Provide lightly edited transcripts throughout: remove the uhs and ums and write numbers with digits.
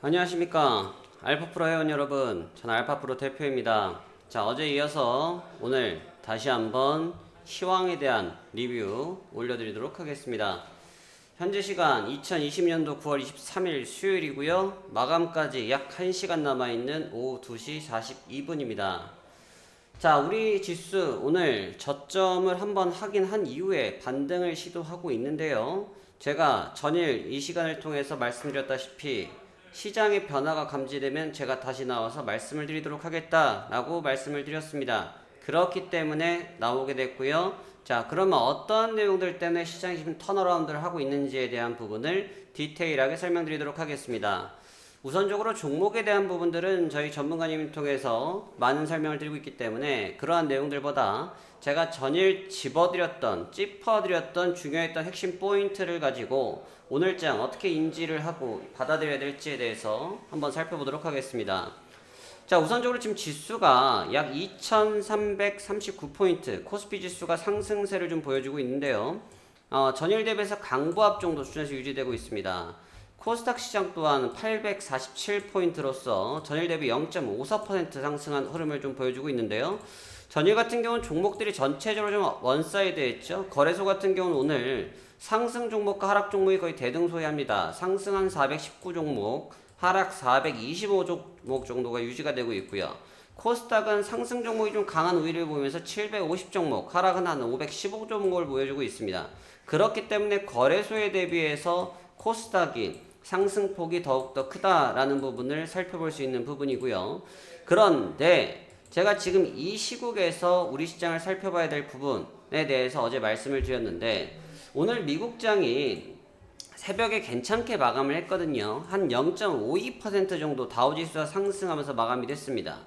안녕하십니까 알파프로 회원 여러분, 저는 알파프로 대표입니다. 자, 어제 이어서 오늘 다시 한번 시황에 대한 리뷰 올려드리도록 하겠습니다. 현재 시간 2020년도 9월 23일 수요일이고요. 마감까지 약 1시간 남아있는 오후 2시 42분입니다. 자, 우리 지수 오늘 저점을 한번 확인한 이후에 반등을 시도하고 있는데요. 제가 전일 이 시간을 통해서 말씀드렸다시피 시장의 변화가 감지되면 제가 다시 나와서 말씀을 드리도록 하겠다라고 말씀을 드렸습니다. 그렇기 때문에 나오게 됐고요. 자, 그러면 어떤 내용들 때문에 시장이 지금 턴어라운드를 하고 있는지에 대한 부분을 디테일하게 설명드리도록 하겠습니다. 우선적으로 종목에 대한 부분들은 저희 전문가님 통해서 많은 설명을 드리고 있기 때문에 그러한 내용들보다 제가 전일 짚어드렸던 중요했던 핵심 포인트를 가지고 오늘장 어떻게 인지를 하고 받아들여야 될지에 대해서 한번 살펴보도록 하겠습니다. 자, 우선적으로 지금 지수가 약 2339포인트, 코스피 지수가 상승세를 좀 보여주고 있는데요. 전일 대비해서 강보합 정도 수준에서 유지되고 있습니다. 코스닥 시장 또한 847포인트로서 전일 대비 0.54% 상승한 흐름을 좀 보여주고 있는데요. 전일 같은 경우는 종목들이 전체적으로 좀 원사이드했죠. 거래소 같은 경우는 오늘 상승 종목과 하락 종목이 거의 대등소이합니다. 상승한 419종목, 하락 425종목 정도가 유지가 되고 있고요. 코스닥은 상승 종목이 좀 강한 우위를 보이면서 750종목, 하락은 한 515종목을 보여주고 있습니다. 그렇기 때문에 거래소에 대비해서 코스닥이 상승폭이 더욱더 크다라는 부분을 살펴볼 수 있는 부분이고요. 그런데 제가 지금 이 시국에서 우리 시장을 살펴봐야 될 부분에 대해서 어제 말씀을 드렸는데, 오늘 미국장이 새벽에 괜찮게 마감을 했거든요. 한 0.52% 정도 다우지수가 상승하면서 마감이 됐습니다.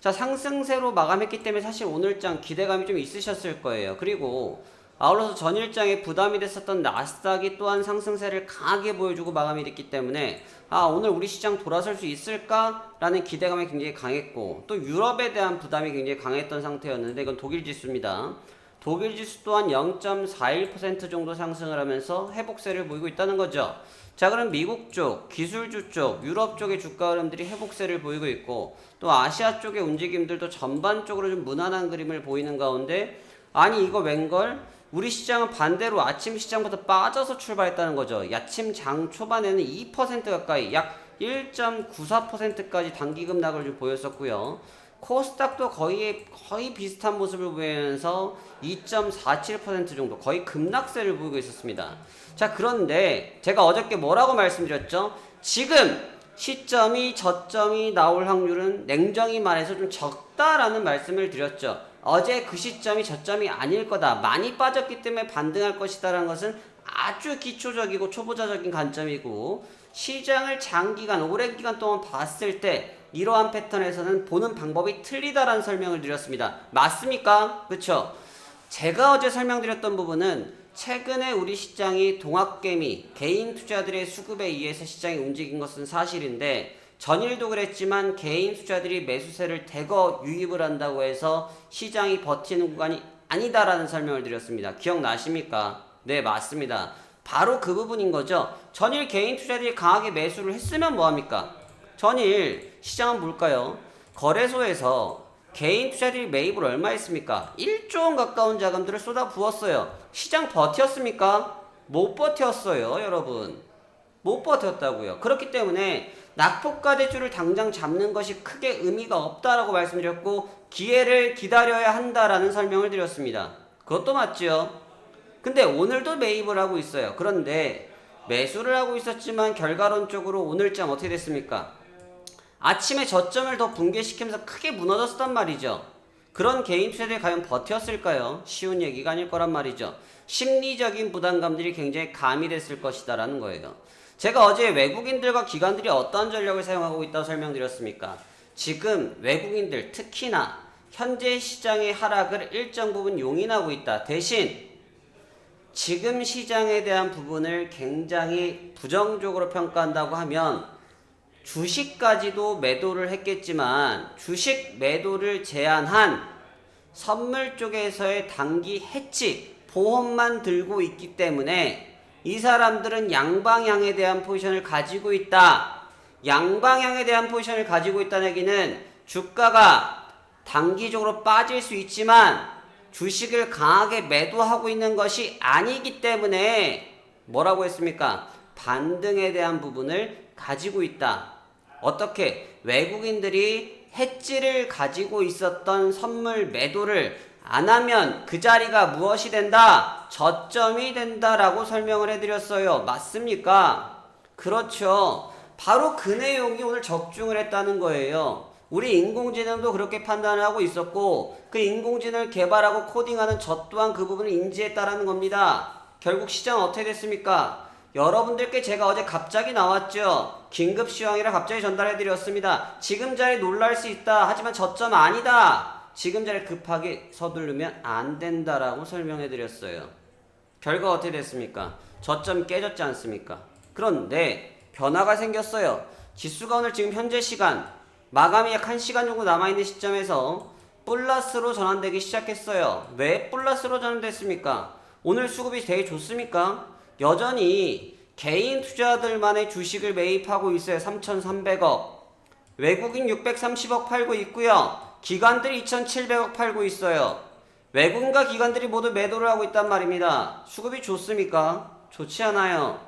자, 상승세로 마감했기 때문에 사실 오늘장 기대감이 좀 있으셨을 거예요. 그리고 아울러서 전일장에 부담이 됐었던 나스닥이 또한 상승세를 강하게 보여주고 마감이 됐기 때문에 오늘 우리 시장 돌아설 수 있을까라는 기대감이 굉장히 강했고, 또 유럽에 대한 부담이 굉장히 강했던 상태였는데, 이건 독일 지수입니다. 독일 지수 또한 0.41% 정도 상승을 하면서 회복세를 보이고 있다는 거죠. 자, 그럼 미국 쪽, 기술주 쪽, 유럽 쪽의 주가 흐름들이 회복세를 보이고 있고, 또 아시아 쪽의 움직임들도 전반적으로 좀 무난한 그림을 보이는 가운데, 아니 이거 웬걸? 우리 시장은 반대로 아침 시장부터 빠져서 출발했다는 거죠. 아침 장 초반에는 2% 가까이, 약 1.94%까지 단기 급락을 좀 보였었고요. 코스닥도 거의 비슷한 모습을 보이면서 2.47% 정도 거의 급락세를 보이고 있었습니다. 자, 그런데 제가 어저께 뭐라고 말씀드렸죠? 지금 시점이 저점이 나올 확률은 냉정히 말해서 좀 적다라는 말씀을 드렸죠. 어제 그 시점이 저점이 아닐 거다, 많이 빠졌기 때문에 반등할 것이다 라는 것은 아주 기초적이고 초보자적인 관점이고, 시장을 장기간 오랜 기간 동안 봤을 때 이러한 패턴에서는 보는 방법이 틀리다라는 설명을 드렸습니다. 맞습니까? 그쵸? 제가 어제 설명드렸던 부분은 최근에 우리 시장이 동학개미, 개인 투자들의 수급에 의해서 시장이 움직인 것은 사실인데, 전일도 그랬지만 개인 투자들이 매수세를 대거 유입을 한다고 해서 시장이 버티는 구간이 아니다라는 설명을 드렸습니다. 기억나십니까? 네, 맞습니다. 바로 그 부분인 거죠. 전일 개인 투자들이 강하게 매수를 했으면 뭐합니까? 전일 시장은 뭘까요? 거래소에서 개인 투자들이 매입을 얼마 했습니까? 1조 원 가까운 자금들을 쏟아 부었어요. 시장 버텼습니까? 못 버텼어요, 여러분. 못 버텼다고요. 그렇기 때문에 낙폭과대주를 당장 잡는 것이 크게 의미가 없다라고 말씀드렸고, 기회를 기다려야 한다라는 설명을 드렸습니다. 그것도 맞죠. 근데 오늘도 매입을 하고 있어요. 그런데 매수를 하고 있었지만 결과론적으로 오늘장 어떻게 됐습니까? 아침에 저점을 더 붕괴시키면서 크게 무너졌단 말이죠. 그런 개인 투자들이 과연 버텼을까요? 쉬운 얘기가 아닐 거란 말이죠. 심리적인 부담감들이 굉장히 가미됐을 것이다라는 거예요. 제가 어제 외국인들과 기관들이 어떤 전략을 사용하고 있다고 설명드렸습니까? 지금 외국인들, 특히나 현재 시장의 하락을 일정 부분 용인하고 있다. 대신 지금 시장에 대한 부분을 굉장히 부정적으로 평가한다고 하면 주식까지도 매도를 했겠지만, 주식 매도를 제한한 선물 쪽에서의 단기 해치, 보험만 들고 있기 때문에 이 사람들은 양방향에 대한 포지션을 가지고 있다. 양방향에 대한 포지션을 가지고 있다는 얘기는 주가가 단기적으로 빠질 수 있지만 주식을 강하게 매도하고 있는 것이 아니기 때문에 뭐라고 했습니까? 반등에 대한 부분을 가지고 있다. 어떻게? 외국인들이 해지를 가지고 있었던 선물 매도를 안 하면 그 자리가 무엇이 된다? 저점이 된다라고 설명을 해드렸어요. 맞습니까? 그렇죠. 바로 그 내용이 오늘 적중을 했다는 거예요. 우리 인공지능도 그렇게 판단을 하고 있었고 그 인공지능을 개발하고 코딩하는 저 또한 그 부분을 인지했다라는 겁니다. 결국 시장은 어떻게 됐습니까? 여러분들께 제가 어제 갑자기 나왔죠. 긴급시황이라 갑자기 전달해드렸습니다. 지금 자리에 놀랄 수 있다. 하지만 저점 아니다. 지금 자리에 급하게 서두르면 안 된다라고 설명해드렸어요. 결과 어떻게 됐습니까? 저점 깨졌지 않습니까? 그런데 변화가 생겼어요. 지수가 오늘 지금 현재 시간 마감이 약 1시간 정도 남아있는 시점에서 플러스로 전환되기 시작했어요. 왜 플러스로 전환됐습니까? 오늘 수급이 되게 좋습니까? 여전히 개인 투자들만의 주식을 매입하고 있어요. 3,300억. 외국인 630억 팔고 있고요. 기관들이 2,700억 팔고 있어요. 외국인과 기관들이 모두 매도를 하고 있단 말입니다. 수급이 좋습니까? 좋지 않아요.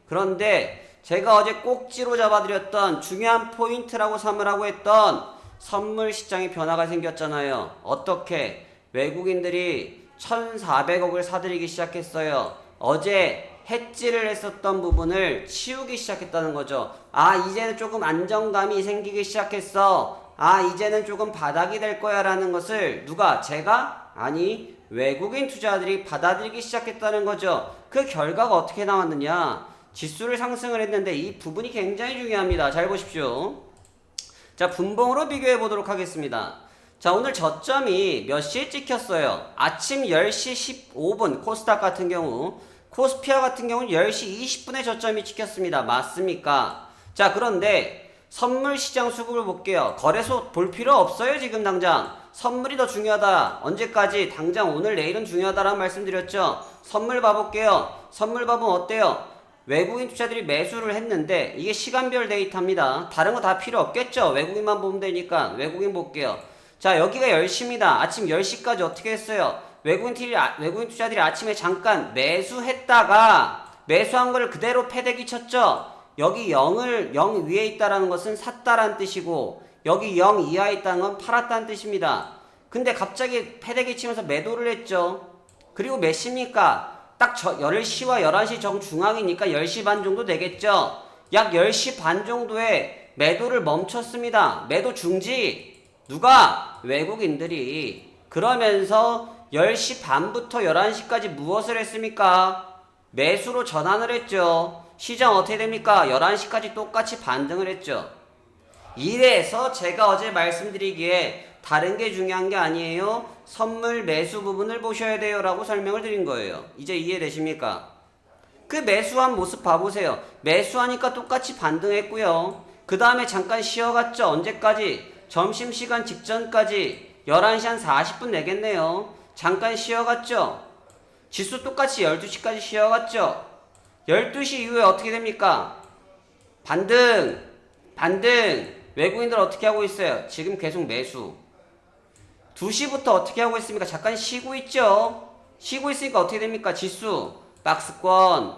그런데 제가 어제 꼭지로 잡아드렸던 중요한 포인트라고 삼으라고 했던 선물 시장의 변화가 생겼잖아요. 어떻게? 외국인들이 1,400억을 사들이기 시작했어요. 어제 해지를 했었던 부분을 치우기 시작했다는 거죠. 아, 이제는 조금 안정감이 생기기 시작했어. 아, 이제는 조금 바닥이 될 거야 라는 것을 누가? 제가? 아니, 외국인 투자들이 받아들이기 시작했다는 거죠. 그 결과가 어떻게 나왔느냐? 지수를 상승을 했는데 이 부분이 굉장히 중요합니다. 잘 보십시오. 자, 분봉으로 비교해 보도록 하겠습니다. 자, 오늘 저점이 몇 시에 찍혔어요? 아침 10시 15분 코스닥 같은 경우, 코스피아 같은 경우는 10시 20분에 저점이 찍혔습니다. 맞습니까? 자, 그런데 선물 시장 수급을 볼게요. 거래소 볼 필요 없어요. 지금 당장 선물이 더 중요하다. 언제까지? 당장 오늘 내일은 중요하다라는 말씀드렸죠. 선물 봐볼게요. 선물 봐보면 어때요? 외국인 투자들이 매수를 했는데 이게 시간별 데이터입니다. 다른 거 다 필요 없겠죠. 외국인만 보면 되니까 외국인 볼게요. 자, 여기가 10시입니다. 아침 10시까지 어떻게 했어요? 외국인 투자들이 아침에 잠깐 매수했다가 매수한 거를 그대로 패대기 쳤죠. 여기 0 위에 있다라는 것은 샀다라는 뜻이고 여기 0 이하에 있다는 건 팔았다는 뜻입니다. 근데 갑자기 패대기 치면서 매도를 했죠. 그리고 몇 시입니까? 딱 10시와 11시 정중앙이니까 10시 반 정도 되겠죠. 약 10시 반 정도에 매도를 멈췄습니다. 매도 중지. 누가? 외국인들이. 그러면서 10시 반부터 11시까지 무엇을 했습니까? 매수로 전환을 했죠. 시장 어떻게 됩니까? 11시까지 똑같이 반등을 했죠. 이래서 제가 어제 말씀드리기에 다른 게 중요한 게 아니에요. 선물 매수 부분을 보셔야 돼요 라고 설명을 드린 거예요. 이제 이해되십니까? 그 매수한 모습 봐보세요. 매수하니까 똑같이 반등했고요. 그 다음에 잠깐 쉬어갔죠. 언제까지? 점심시간 직전까지 11시 한 40분 내겠네요. 잠깐 쉬어갔죠. 지수 똑같이 12시까지 쉬어갔죠. 12시 이후에 어떻게 됩니까? 반등. 외국인들 어떻게 하고 있어요? 지금 계속 매수. 2시부터 어떻게 하고 있습니까? 잠깐 쉬고 있죠. 쉬고 있으니까 어떻게 됩니까? 지수 박스권.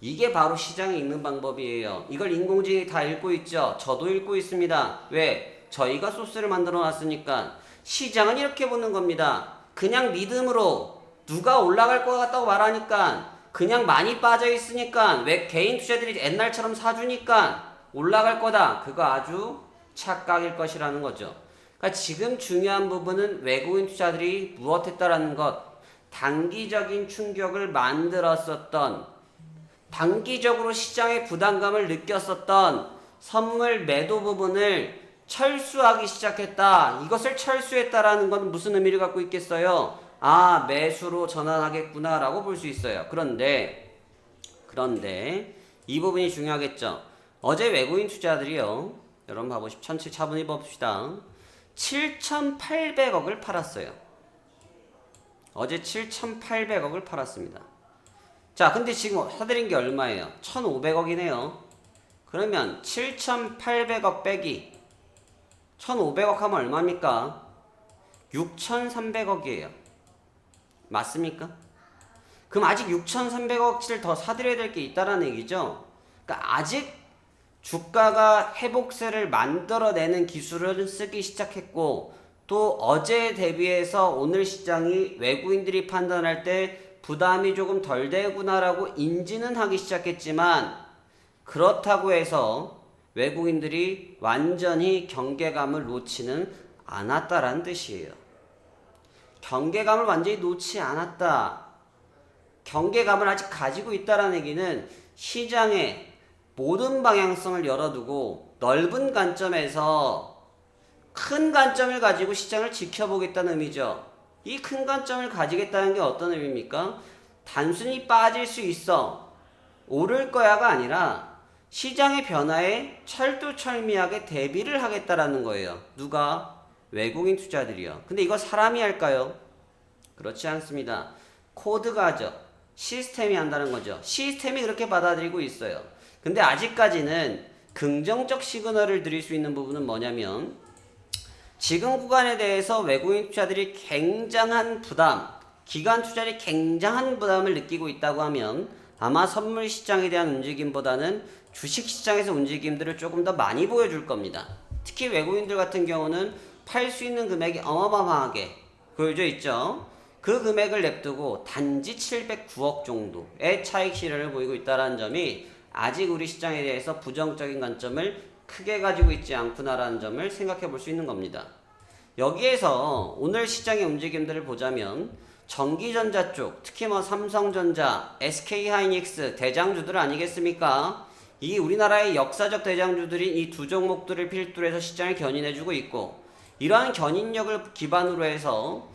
이게 바로 시장에 있는 방법이에요. 이걸 인공지능이 다 읽고 있죠. 저도 읽고 있습니다. 왜? 저희가 소스를 만들어 놨으니까. 시장은 이렇게 보는 겁니다. 그냥 믿음으로 누가 올라갈 것 같다고 말하니까 그냥 많이 빠져 있으니까 왜 개인 투자들이 옛날처럼 사주니까 올라갈 거다. 그거 아주 착각일 것이라는 거죠. 그러니까 지금 중요한 부분은 외국인 투자들이 무엇했다라는 것. 단기적인 충격을 만들었었던, 단기적으로 시장의 부담감을 느꼈었던 선물 매도 부분을 철수하기 시작했다. 이것을 철수했다라는 건 무슨 의미를 갖고 있겠어요? 아, 매수로 전환하겠구나 라고 볼 수 있어요. 그런데 이 부분이 중요하겠죠. 어제 외국인 투자들이요, 여러분 봐보십시오. 천천히 차분히 봅시다. 7,800억을 팔았어요. 어제 7,800억을 팔았습니다. 자, 근데 지금 사들인 게 얼마예요? 1,500억이네요. 그러면 7,800억 빼기 1,500억 하면 얼마입니까? 6,300억이에요. 맞습니까? 그럼 아직 6,300억치를 더 사들여야 될 게 있다라는 얘기죠. 그러니까 아직 주가가 회복세를 만들어내는 기술을 쓰기 시작했고, 또 어제에 대비해서 오늘 시장이 외국인들이 판단할 때 부담이 조금 덜 되구나라고 인지는 하기 시작했지만, 그렇다고 해서 외국인들이 완전히 경계감을 놓지는 않았다라는 뜻이에요. 경계감을 완전히 놓지 않았다. 경계감을 아직 가지고 있다라는 얘기는 시장의 모든 방향성을 열어두고 넓은 관점에서 큰 관점을 가지고 시장을 지켜보겠다는 의미죠. 이 큰 관점을 가지겠다는 게 어떤 의미입니까? 단순히 빠질 수 있어, 오를 거야가 아니라 시장의 변화에 철두철미하게 대비를 하겠다라는 거예요. 누가? 외국인 투자들이요. 근데 이거 사람이 할까요? 그렇지 않습니다. 코드가 하죠. 시스템이 한다는 거죠. 시스템이 그렇게 받아들이고 있어요. 근데 아직까지는 긍정적 시그널을 드릴 수 있는 부분은 뭐냐면, 지금 구간에 대해서 외국인 투자들이 굉장한 부담, 기관 투자들이 굉장한 부담을 느끼고 있다고 하면 아마 선물 시장에 대한 움직임보다는 주식 시장에서 움직임들을 조금 더 많이 보여줄 겁니다. 특히 외국인들 같은 경우는 팔 수 있는 금액이 어마어마하게 보여져 있죠. 그 금액을 냅두고 단지 709억 정도의 차익 실현을 보이고 있다는 점이 아직 우리 시장에 대해서 부정적인 관점을 크게 가지고 있지 않구나라는 점을 생각해 볼 수 있는 겁니다. 여기에서 오늘 시장의 움직임들을 보자면 전기전자 쪽, 특히 뭐 삼성전자, SK하이닉스 대장주들 아니겠습니까? 이 우리나라의 역사적 대장주들이 이 두 종목들을 필두로 해서 시장을 견인해주고 있고, 이러한 견인력을 기반으로 해서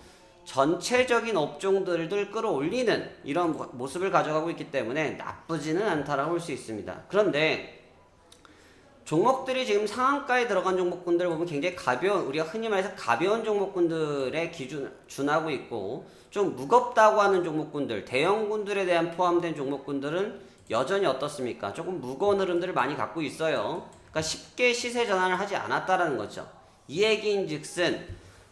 전체적인 업종들을 끌어올리는 이런 모습을 가져가고 있기 때문에 나쁘지는 않다라고 볼 수 있습니다. 그런데 종목들이 지금 상한가에 들어간 종목군들을 보면 굉장히 가벼운, 우리가 흔히 말해서 가벼운 종목군들의 기준 준하고 있고, 좀 무겁다고 하는 종목군들, 대형군들에 대한 포함된 종목군들은 여전히 어떻습니까? 조금 무거운 흐름들을 많이 갖고 있어요. 그러니까 쉽게 시세 전환을 하지 않았다라는 거죠. 이 얘기인즉슨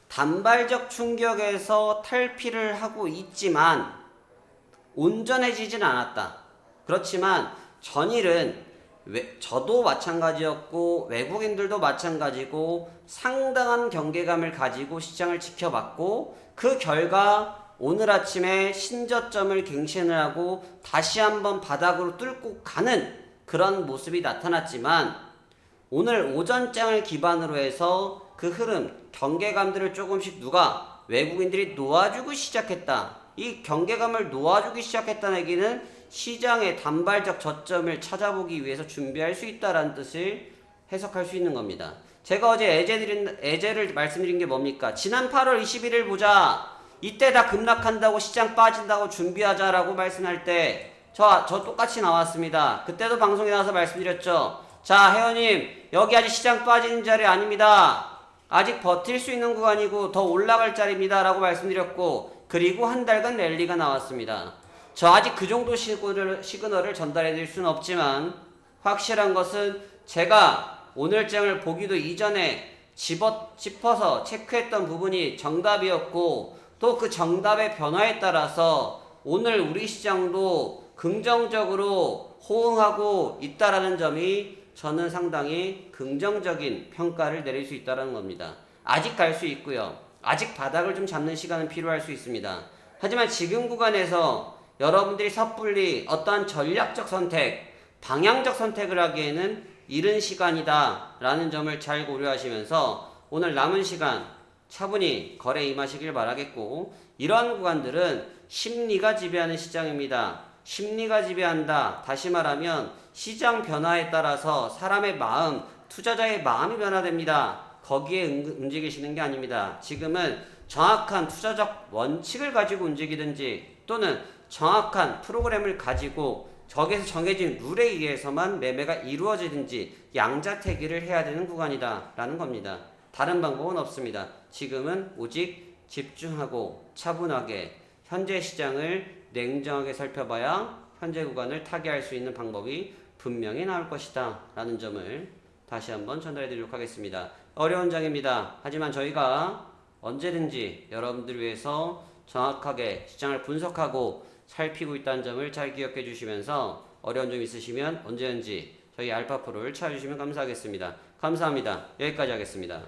단발적 충격에서 탈피를 하고 있지만 온전해지진 않았다. 그렇지만 전일은 저도 마찬가지였고 외국인들도 마찬가지고 상당한 경계감을 가지고 시장을 지켜봤고, 그 결과 오늘 아침에 신저점을 갱신을 하고 다시 한번 바닥으로 뚫고 가는 그런 모습이 나타났지만, 오늘 오전장을 기반으로 해서 그 흐름, 경계감들을 조금씩 누가? 외국인들이 놓아주고 시작했다. 이 경계감을 놓아주기 시작했다는 얘기는 시장의 단발적 저점을 찾아보기 위해서 준비할 수 있다는 뜻을 해석할 수 있는 겁니다. 제가 어제 예제를 말씀드린 게 뭡니까? 지난 8월 21일 보자. 이때 다 급락한다고 시장 빠진다고 준비하자라고 말씀할 때 저 똑같이 나왔습니다. 그때도 방송에 나와서 말씀드렸죠. 자, 회원님, 여기 아직 시장 빠지는 자리 아닙니다. 아직 버틸 수 있는 구간이고 더 올라갈 자리입니다 라고 말씀드렸고, 그리고 한 달간 랠리가 나왔습니다. 저 아직 그 정도 시그널을 전달해 드릴 수는 없지만, 확실한 것은 제가 오늘장을 보기도 이전에 짚어서 체크했던 부분이 정답이었고, 또 그 정답의 변화에 따라서 오늘 우리 시장도 긍정적으로 호응하고 있다라는 점이 저는 상당히 긍정적인 평가를 내릴 수 있다는 겁니다. 아직 갈 수 있고요. 아직 바닥을 좀 잡는 시간은 필요할 수 있습니다. 하지만 지금 구간에서 여러분들이 섣불리 어떠한 전략적 선택, 방향적 선택을 하기에는 이른 시간이다 라는 점을 잘 고려하시면서 오늘 남은 시간 차분히 거래 임하시길 바라겠고, 이러한 구간들은 심리가 지배하는 시장입니다. 심리가 지배한다. 다시 말하면 시장 변화에 따라서 사람의 마음, 투자자의 마음이 변화됩니다. 거기에 움직이시는 게 아닙니다. 지금은 정확한 투자적 원칙을 가지고 움직이든지 또는 정확한 프로그램을 가지고 저기에서 정해진 룰에 의해서만 매매가 이루어지든지 양자택일을 해야 되는 구간이다 라는 겁니다. 다른 방법은 없습니다. 지금은 오직 집중하고 차분하게 현재 시장을 냉정하게 살펴봐야 현재 구간을 타개할 수 있는 방법이 분명히 나올 것이다 라는 점을 다시 한번 전달해 드리도록 하겠습니다. 어려운 장입니다. 하지만 저희가 언제든지 여러분들을 위해서 정확하게 시장을 분석하고 살피고 있다는 점을 잘 기억해 주시면서 어려운 점 있으시면 언제든지 저희 알파프로를 찾아주시면 감사하겠습니다. 감사합니다. 여기까지 하겠습니다.